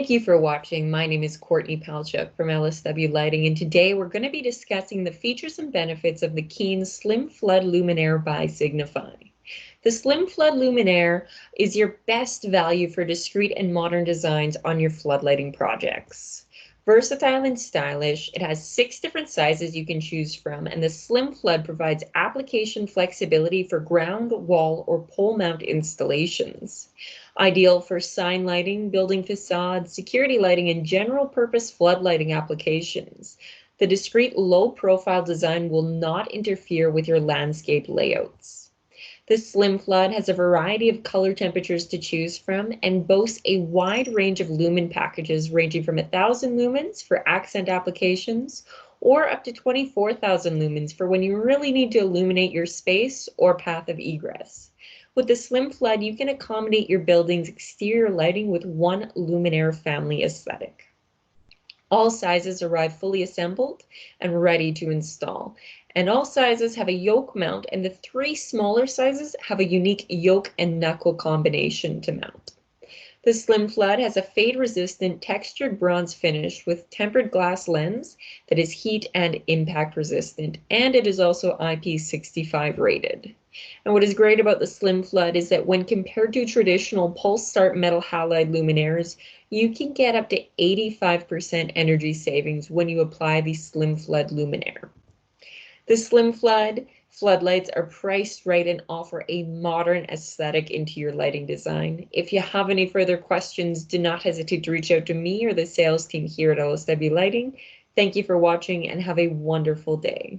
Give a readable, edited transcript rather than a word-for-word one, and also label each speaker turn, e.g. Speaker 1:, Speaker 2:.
Speaker 1: Thank you for watching. My name is Courtney Palchuk from LSW Lighting, and today we're going to be discussing the features and benefits of the Keene Slim Flood Luminaire by Signify. The Slim Flood Luminaire is your best value for discreet and modern designs on your floodlighting projects. Versatile and stylish, it has 6 different sizes you can choose from, and the Slim Flood provides application flexibility for ground, wall, or pole mount installations. Ideal for sign lighting, building facades, security lighting, and general purpose floodlighting applications. The discreet low-profile design will not interfere with your landscape layouts. This Slim Flood has a variety of color temperatures to choose from and boasts a wide range of lumen packages ranging from 1,000 lumens for accent applications or up to 24,000 lumens for when you really need to illuminate your space or path of egress. With the Slim Flood, you can accommodate your building's exterior lighting with one luminaire family aesthetic. All sizes arrive fully assembled and ready to install. And all sizes have a yoke mount, and the 3 smaller sizes have a unique yoke and knuckle combination to mount. The Slim Flood has a fade-resistant textured bronze finish with tempered glass lens that is heat and impact resistant, and it is also IP65 rated. And what is great about the Slim Flood is that when compared to traditional pulse start metal halide luminaires, you can get up to 85% energy savings when you apply the Slim Flood luminaire. The Slim Flood floodlights are priced right and offer a modern aesthetic into your lighting design. If you have any further questions, do not hesitate to reach out to me or the sales team here at LSW Lighting. Thank you for watching and have a wonderful day.